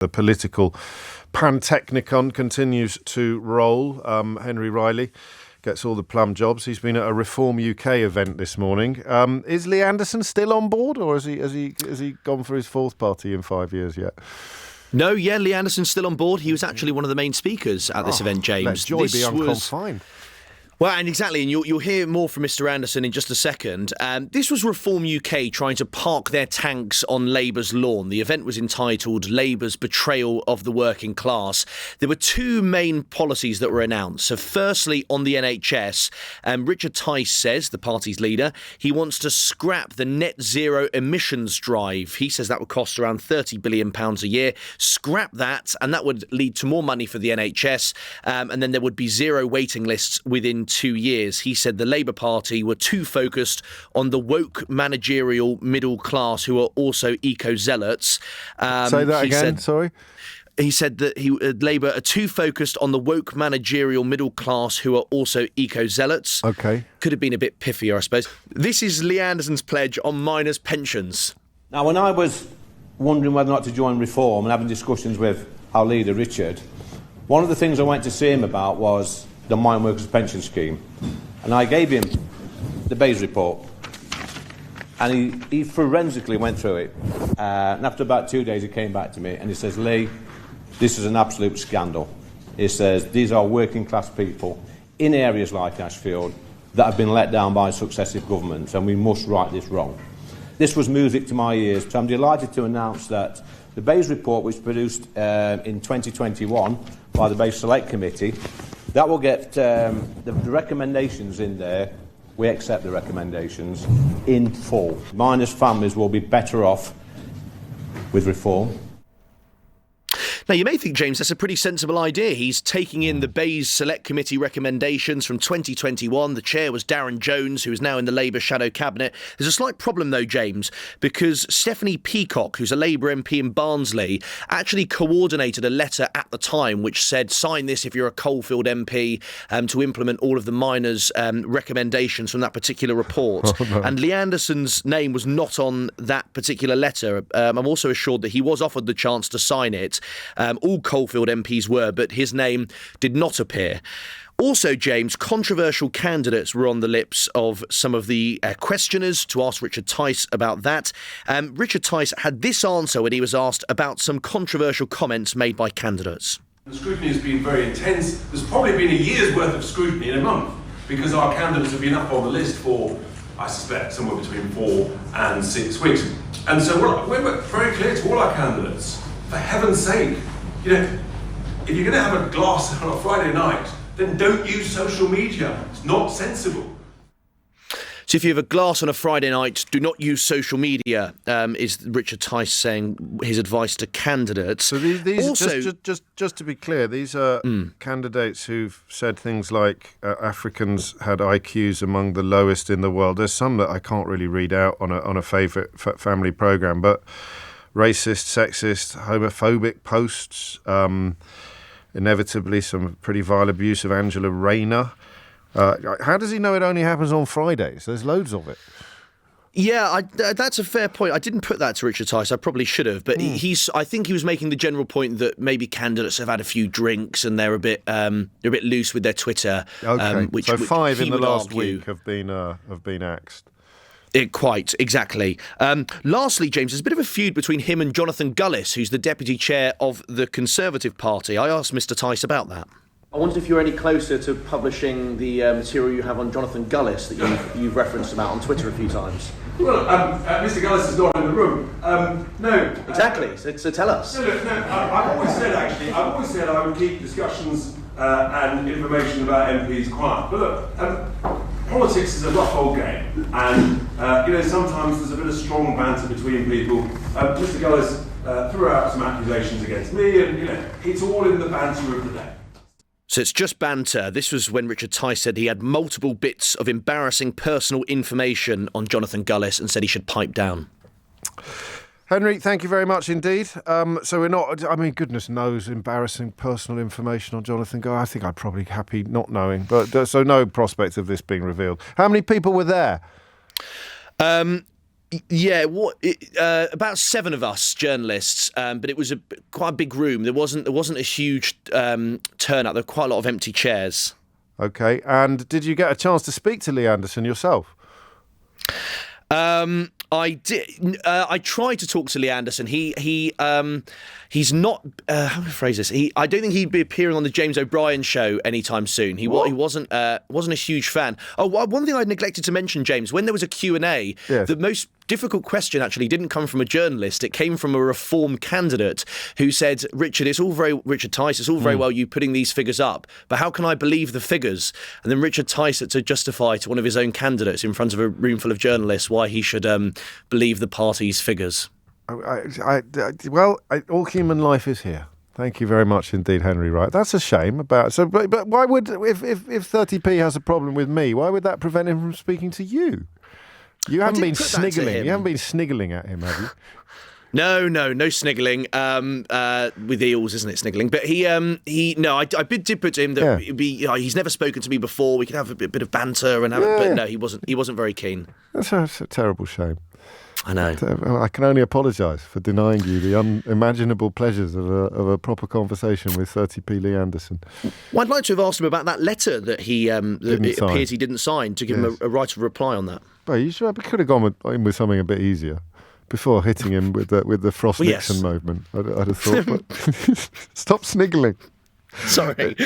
The political pantechnicon continues to roll. Henry Riley gets all the plum jobs. He's been at a Reform UK event this morning. Is Lee Anderson still on board, or has he gone for his fourth party in 5 years yet? No, Lee Anderson's still on board. He was actually one of the main speakers at this event, James. Let joy be unconfined. Well, and exactly, and you'll hear more from Mr Anderson in just a second. This was Reform UK trying to park their tanks on Labour's lawn. The event was entitled Labour's Betrayal of the Working Class. There were two main policies that were announced. So firstly, on the NHS, Richard Tice says, the party's leader, he wants to scrap the net zero emissions drive. He says that would cost around £30 billion a year. Scrap that, and that would lead to more money for the NHS, and then there would be zero waiting lists within 2 years. He said the Labour Party were too focused on the woke managerial middle class who are also eco-zealots. Say that again, sorry? He said that Labour are too focused on the woke managerial middle class who are also eco-zealots. OK. Could have been a bit piffier, I suppose. This is Lee Anderson's pledge on miners' pensions. Now, when I was wondering whether or not to join Reform and having discussions with our leader, Richard, one of the things I went to see him about was the mine workers' pension scheme, and I gave him the Bayes report, and he forensically went through it, and after about 2 days he came back to me and he says, Lee, this is an absolute scandal. He says these are working class people in areas like Ashfield that have been let down by successive governments, and we must right this wrong. This was music to my ears, so I'm delighted to announce that the Bayes report, which was produced in 2021 by the Bayes Select Committee, that will get the recommendations in there. We accept the recommendations in full. Miners' families will be better off with Reform. Now, you may think, James, that's a pretty sensible idea. He's taking in the Bayes Select Committee recommendations from 2021. The chair was Darren Jones, who is now in the Labour Shadow Cabinet. There's a slight problem, though, James, because Stephanie Peacock, who's a Labour MP in Barnsley, actually coordinated a letter at the time which said, sign this if you're a Coalfield MP, to implement all of the miners' recommendations from that particular report. Oh, no. And Lee Anderson's name was not on that particular letter. I'm also assured that he was offered the chance to sign it. All Coalfield MPs were, but his name did not appear. Also, James, controversial candidates were on the lips of some of the questioners to ask Richard Tice about that. Richard Tice had this answer when he was asked about some controversial comments made by candidates. The scrutiny has been very intense. There's probably been a year's worth of scrutiny in a month because our candidates have been up on the list for, I suspect, somewhere between 4 and 6 weeks. And so we're very clear to all our candidates, for heaven's sake, if you're going to have a glass on a Friday night, then don't use social media. It's not sensible. So if you have a glass on a Friday night, do not use social media, is Richard Tice saying his advice to candidates. So these also, just to be clear, these are candidates who've said things like Africans had IQs among the lowest in the world. There's some that I can't really read out on a favourite family programme, but racist, sexist, homophobic posts, inevitably some pretty vile abuse of Angela Rayner. How does he know it only happens on Fridays? There's loads of it. Yeah, that's a fair point. I didn't put that to Richard Tice. I probably should have. But I think he was making the general point that maybe candidates have had a few drinks and they're a bit loose with their Twitter. Okay, so 5 in the last week have been axed. Quite, exactly. Lastly, James, there's a bit of a feud between him and Jonathan Gullis, who's the deputy chair of the Conservative Party. I asked Mr Tice about that. I wondered if you're any closer to publishing the material you have on Jonathan Gullis that you've referenced about on Twitter a few times. Well, Mr Gullis is not in the room. No. Exactly, so tell us. No, I've always said I would keep discussions and information about MPs quiet. But look, politics is a rough old game, and sometimes there's a bit of strong banter between people. Mr Gullis threw out some accusations against me, and it's all in the banter of the day. So it's just banter. This was when Richard Tice said he had multiple bits of embarrassing personal information on Jonathan Gullis and said he should pipe down. Henry, thank you very much indeed. So we're not, goodness knows, embarrassing personal information on Jonathan Gullis. I think I'd probably be happy not knowing. But so no prospect of this being revealed. How many people were there? Yeah, about 7 of us journalists, but it was quite a big room. There wasn't a huge turnout. There were quite a lot of empty chairs. Okay, and did you get a chance to speak to Lee Anderson yourself? I did. I tried to talk to Lee Anderson. He's not. How do I phrase this? I don't think he'd be appearing on the James O'Brien show anytime soon. He wasn't a huge fan. Oh, one thing I neglected to mention, James, when there was a Q&A, yes. The most difficult question actually didn't come from a journalist. It came from a Reform candidate who said, Richard Tice, it's all very well you putting these figures up, but how can I believe the figures? And then Richard Tice had to justify to one of his own candidates in front of a room full of journalists why he should believe the party's figures. All human life is here. Thank you very much indeed, Henry Wright. That's a shame but why would, if 30p has a problem with me, why would that prevent him from speaking to you? You haven't been sniggling. You haven't been sniggling at him, have you? No sniggling. With eels, isn't it, sniggling? But I did put to him that it'd be, he's never spoken to me before. We could have a bit of banter and have it. But no, he wasn't very keen. That's a terrible shame. I know. I can only apologise for denying you the unimaginable pleasures of a proper conversation with 30p Lee Anderson. Well, I'd like to have asked him about that letter that it appears he didn't sign, to give him a right of reply on that. Well, you could have gone with something a bit easier before hitting him with the Frost Nixon movement. I'd have thought. But stop sniggling. Sorry.